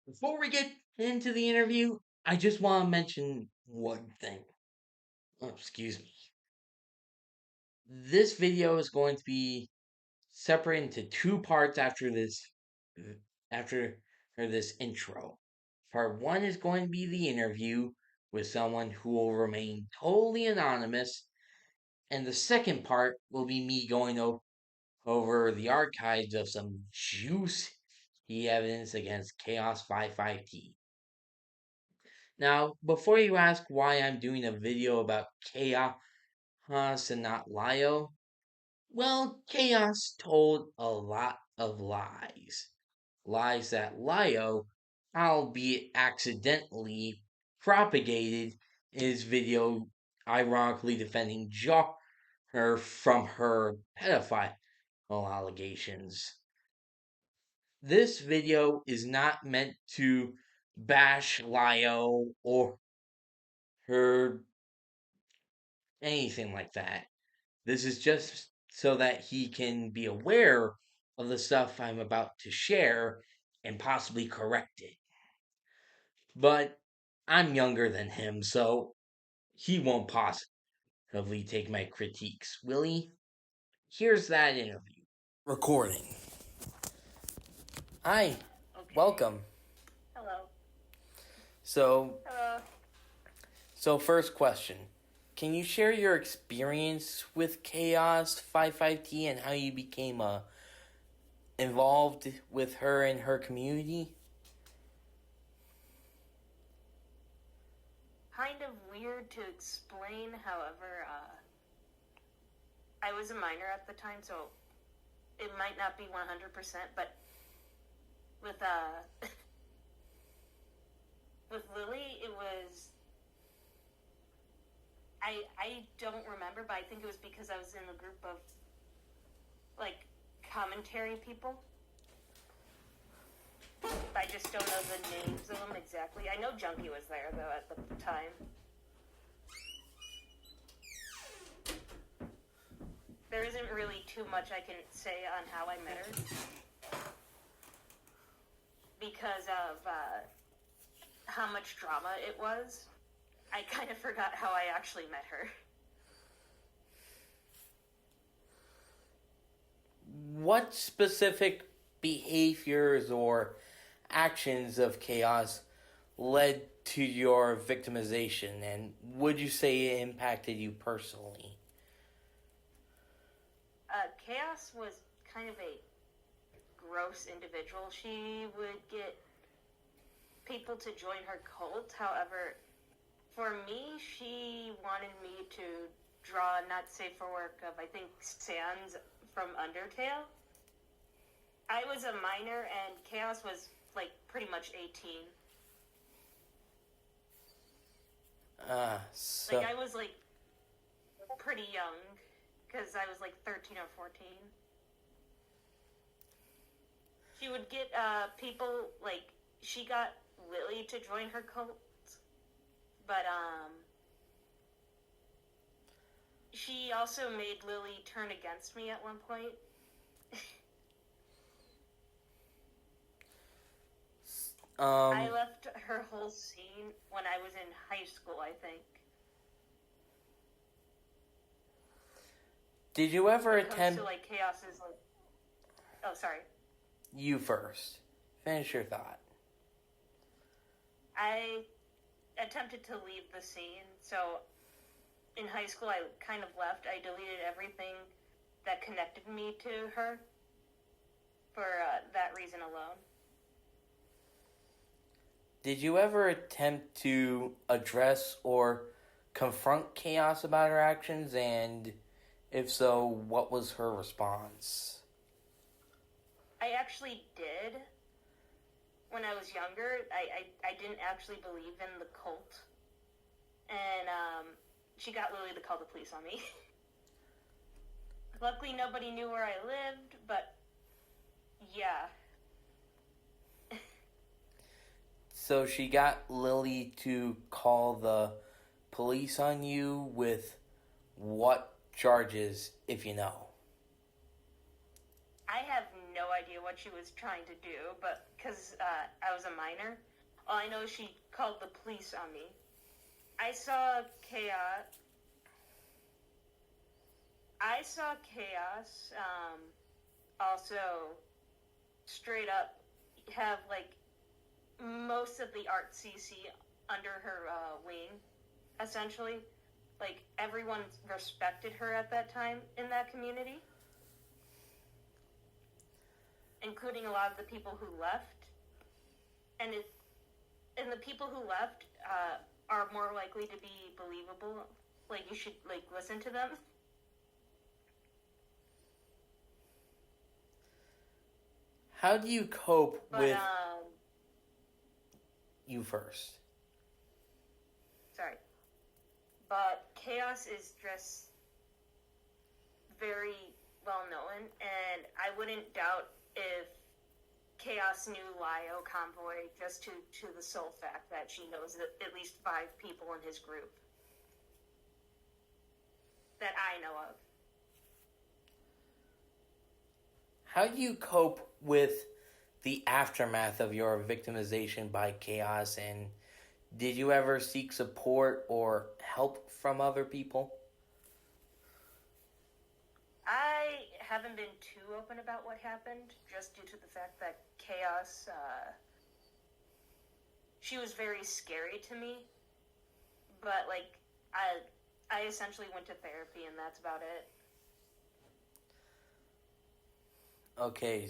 Before we get into the interview, I just want to mention one thing. Oh, excuse me. This video is going to be separated into two parts after this intro. Part one is going to be the interview with someone who will remain totally anonymous, and the second part will be me going over the archives of some juicy evidence against Chaos 55T. Now, before you ask why I'm doing a video about Chaos and not Lio, well, Chaos told a lot of lies. Lies that Lio, albeit accidentally, propagated in his video ironically defending her from her pedophile allegations. This video is not meant to bash Lio or her anything like that. This is just so that he can be aware of the stuff I'm about to share and possibly correct it. But I'm younger than him, so he won't positively take my critiques, will he? Here's that interview. Recording. Hi, Okay. welcome. Hello. So, Hello. first question. Can you share your experience with Chaos 55T and how you became involved with her and her community? Kind of weird to explain, however, I was a minor at the time, so it might not be 100%, but with, with Lily, it was, I don't remember, but I think it was because I was in a group of, like, commentary people. I just don't know the names of them exactly. I know Junkie was there, though, at the time. There isn't really too much I can say on how I met her. Because of how much drama it was, I kind of forgot how I actually met her. What specific behaviors or actions of Chaos led to your victimization, and would you say it impacted you personally? Chaos was kind of a gross individual. She would get people to join her cult. However, for me, she wanted me to draw not safe for work of, I think, Sans from Undertale. I was a minor and Chaos was, like, pretty much 18. So Like, I was, like, pretty young, because I was, like, 13 or 14. She would get, people, like, she got Lily to join her cult, but, she also made Lily turn against me at one point. I left her whole scene when I was in high school, I think. Did you ever When it comes attempt... to, like, Chaos is, like... Oh, sorry. You first. Finish your thought. I attempted to leave the scene, so in high school I kind of left. I deleted everything that connected me to her for that reason alone. Did you ever attempt to address or confront Chaos about her actions, and if so, what was her response? I actually did. When I was younger, I didn't actually believe in the cult. And she got Lily to call the police on me. Luckily, nobody knew where I lived, but yeah. So she got Lily to call the police on you with what charges, if you know? I have no idea what she was trying to do, but because I was a minor, all I know is she called the police on me. I saw chaos. Also straight up have like most of the art CC under her wing, essentially. Like everyone respected her at that time in that community, including a lot of the people who left. And the people who left are more likely to be believable. Like you should like listen to them. How do you cope But with you first? Sorry. But chaos is just very well known, and I wouldn't doubt if Chaos knew Lio Convoy just to the sole fact that she knows at least 5 people in his group that I know of. How do you cope with the aftermath of your victimization by Chaos, and did you ever seek support or help from other people? I haven't been too open about what happened, just due to the fact that Chaos, she was very scary to me, but like, I essentially went to therapy and that's about it. Okay,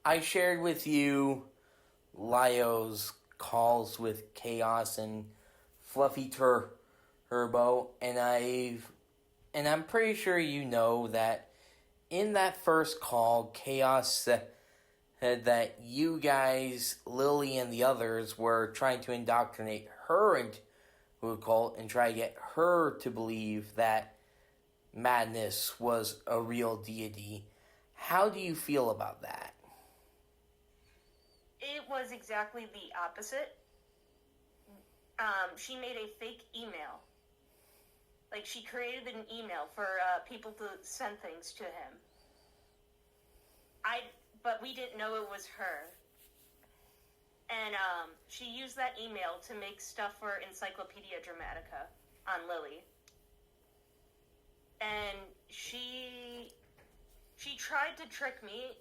I shared with you Lio's calls with Chaos and Fluffy Turbo, and I'm pretty sure you know that in that first call, Chaos said that you guys, Lily and the others, were trying to indoctrinate her into a cult and try to get her to believe that Madness was a real deity. How do you feel about that? It was exactly the opposite. She made a fake email. Like, she created an email for people to send things to him. But we didn't know it was her. And she used that email to make stuff for Encyclopedia Dramatica on Lily. And she tried to trick me.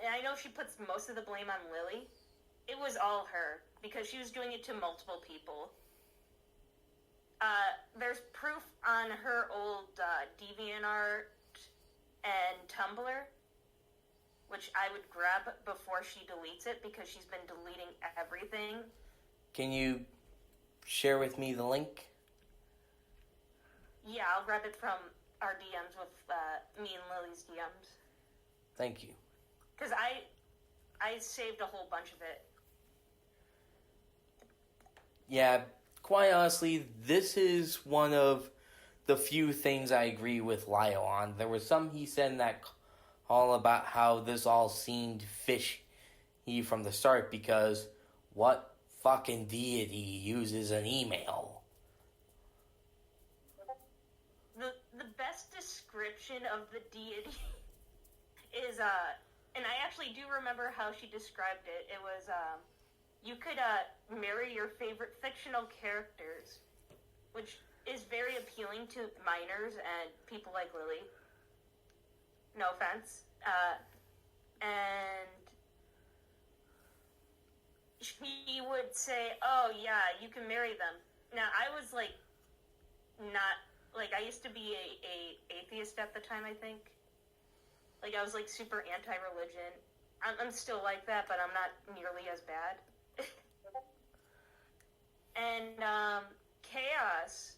And I know she puts most of the blame on Lily. It was all her, because she was doing it to multiple people. There's proof on her old DeviantArt and Tumblr, which I would grab before she deletes it, because she's been deleting everything. Can you share with me the link? Yeah, I'll grab it from our DMs with me and Lily's DMs. Thank you. Because I saved a whole bunch of it. Yeah, quite honestly, this is one of the few things I agree with Lyle on. There was some he said in that call about how this all seemed fishy from the start, because what fucking deity uses an email? The best description of the deity is, and I actually do remember how she described it. It was, you could marry your favorite fictional characters, which is very appealing to minors and people like Lily. No offense. And she would say, oh yeah, you can marry them. Now, I was like, not, like, I used to be a atheist at the time, I think. Like, I was like super anti-religion. I'm still like that, but I'm not nearly as bad. And Chaos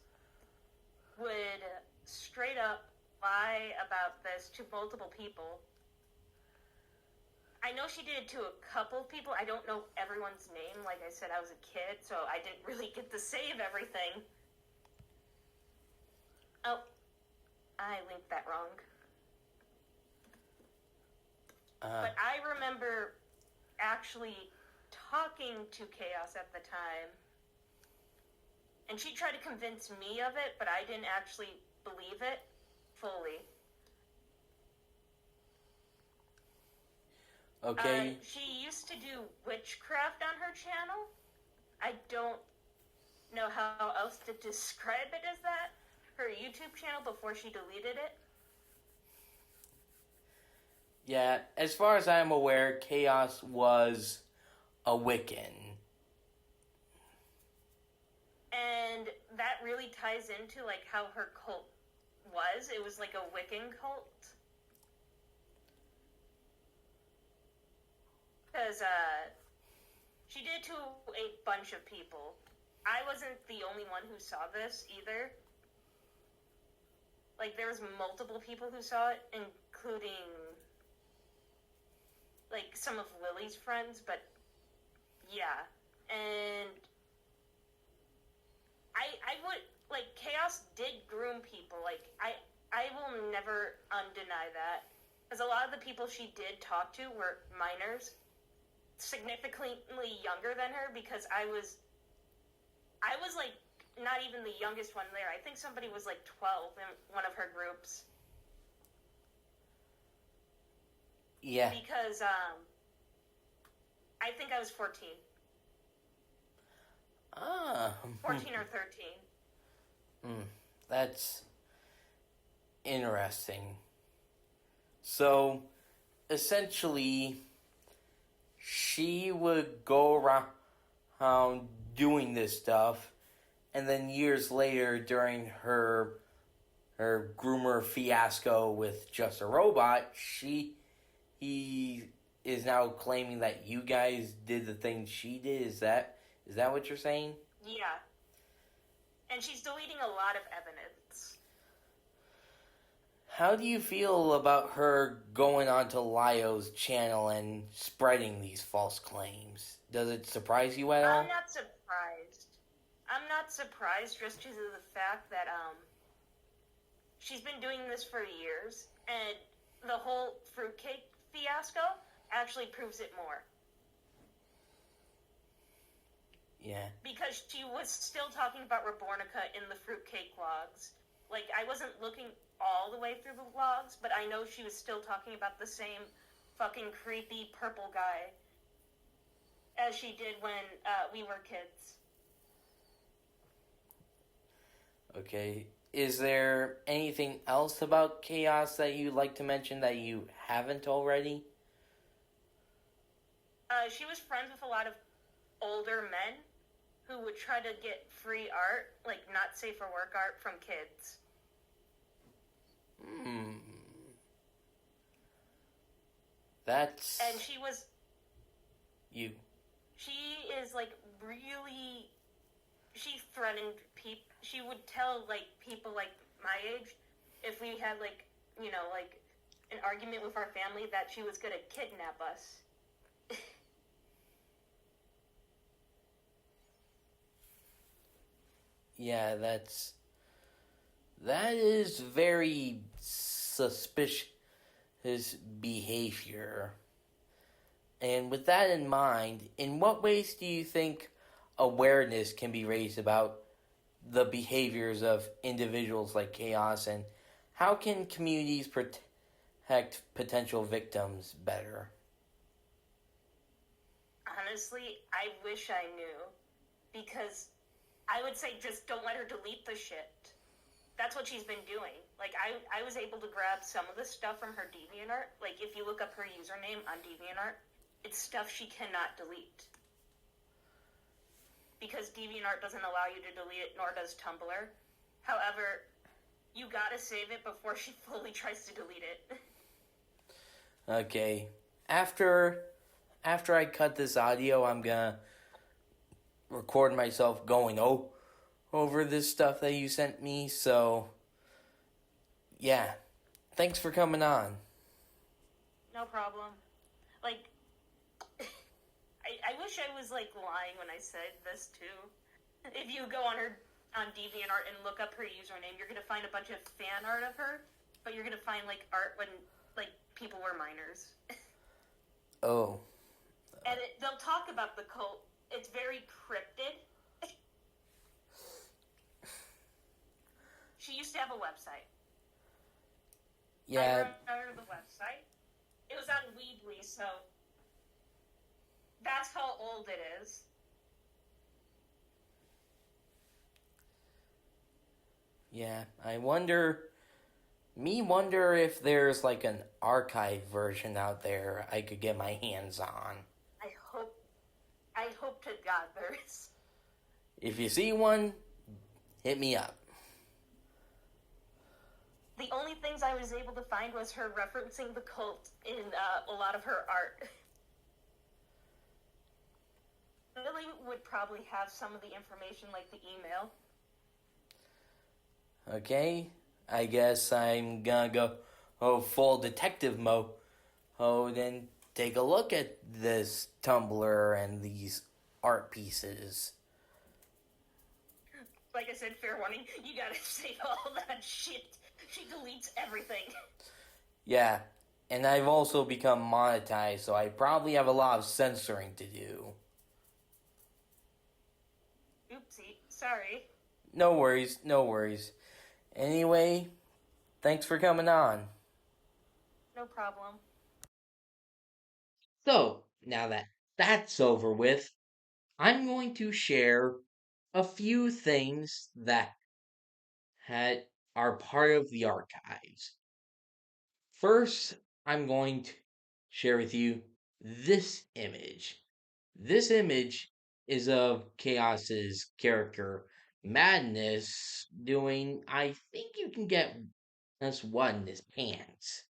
would straight up lie about this to multiple people. I know she did it to a couple of people. I don't know everyone's name. Like I said, I was a kid, so I didn't really get to save everything. Oh, I linked that wrong. But I remember actually talking to Chaos at the time, and she tried to convince me of it, but I didn't actually believe it fully. Okay? She used to do witchcraft on her channel. I don't know how else to describe it as that. Her YouTube channel before she deleted it. Yeah, as far as I'm aware, Chaos was a Wiccan. And that really ties into like how her cult was. It was like a Wiccan cult. Because she did to a bunch of people. I wasn't the only one who saw this either. Like, there was multiple people who saw it, including like some of Lily's friends, but yeah. And I would like Chaos did groom people. Like I will never undeny that. Because a lot of the people she did talk to were minors, significantly younger than her, because I was like not even the youngest one there. I think somebody was like 12 in one of her groups. Yeah. Because I think I was 14. Ah. 14 or 13. That's interesting. So, essentially, she would go around doing this stuff, and then years later, during her groomer fiasco with Just a Robot, he is now claiming that you guys did the thing she did. Is that what you're saying? Yeah. And she's deleting a lot of evidence. How do you feel about her going onto Lio's channel and spreading these false claims? Does it surprise you at all? I'm not surprised. I'm not surprised just due to the fact that she's been doing this for years, and the whole fruitcake fiasco actually proves it more. Yeah. Because she was still talking about Rebornica in the fruitcake logs. Like, I wasn't looking all the way through the logs, but I know she was still talking about the same fucking creepy purple guy as she did when we were kids. Okay. Is there anything else about Chaos that you'd like to mention that you haven't already? She was friends with a lot of older men who would try to get free art, like not safe for work art, from kids. That's... And she was... You. She is, like, really... She threatened people. She would tell, like, people, like, my age, if we had, like, you know, like, an argument with our family, that she was gonna kidnap us. Yeah, that is very suspicious behavior. And with that in mind, in what ways do you think awareness can be raised about the behaviors of individuals like Chaos, and how can communities protect potential victims better? Honestly, I wish I knew. Because I would say just don't let her delete the shit. That's what she's been doing. Like, I was able to grab some of the stuff from her DeviantArt. Like, if you look up her username on DeviantArt, it's stuff she cannot delete. Because DeviantArt doesn't allow you to delete it, nor does Tumblr. However, you gotta save it before she fully tries to delete it. Okay. After I cut this audio, I'm gonna record myself going over this stuff that you sent me, so yeah. Thanks for coming on. No problem. Like, I wish I was, like, lying when I said this, too. If you go on DeviantArt and look up her username, you're gonna find a bunch of fan art of her, but you're gonna find, like, art when, like, people were minors. Oh. And they'll talk about the cult. It's very cryptid. She used to have a website. Yeah. I remember the website. It was on Weebly, so That's how old it is. Yeah, wonder if there's like an archive version out there I could get my hands on. I hope I hope to God there is. If you see one, hit me up. The only things I was able to find was her referencing the cult in a lot of her art. Lily would probably have some of the information, like the email. Okay, I guess I'm gonna go full detective mode. Oh, then take a look at this Tumblr and these art pieces. Like I said, fair warning, you gotta save all that shit. She deletes everything. Yeah, and I've also become monetized, so I probably have a lot of censoring to do. Oopsie, sorry. No worries, no worries. Anyway, thanks for coming on. No problem. So, now that that's over with, I'm going to share a few things that are part of the archives. First, I'm going to share with you this image. This image is of Chaos's character Madness doing, I think you can get this one in his pants.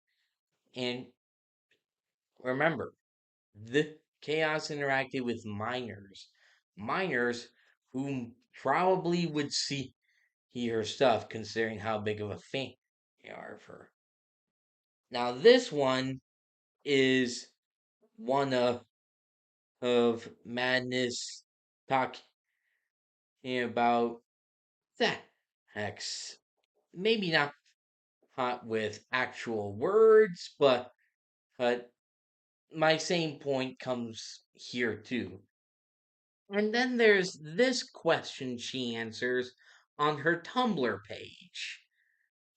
And remember, the Chaos interacted with minors who probably would see her stuff considering how big of a fan they are of her. Now, this one is one of Madness talking about that hex. Maybe not with actual words, but my same point comes here too. And then there's this question she answers on her Tumblr page.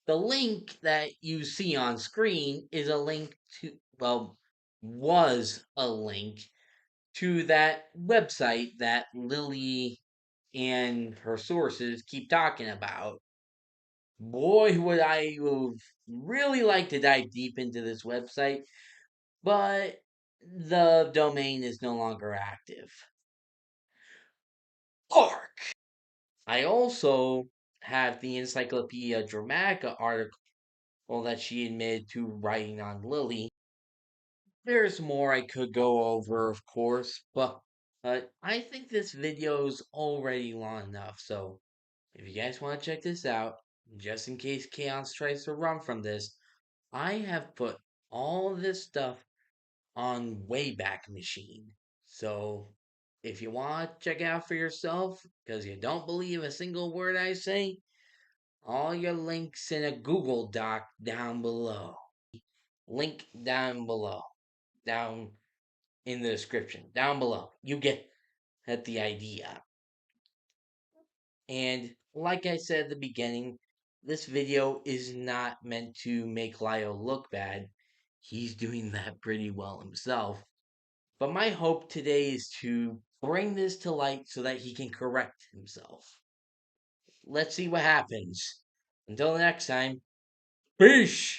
The link that you see on screen is a link to, well, was a link to that website that Lily and her sources keep talking about. Boy, would I have really liked to dive deep into this website, but the domain is no longer active. Ark! I also have the Encyclopedia Dramatica article that she admitted to writing on Lily. There's more I could go over, of course, but I think this video is already long enough, so if you guys want to check this out, just in case Chaos tries to run from this, I have put all this stuff on Wayback Machine. So if you want to check it out for yourself, because you don't believe a single word I say, all your links in a Google Doc down below. Link down below. Down in the description. Down below. You get at the idea. And like I said at the beginning, this video is not meant to make Lyle look bad. He's doing that pretty well himself. But my hope today is to bring this to light so that he can correct himself. Let's see what happens. Until next time, peace!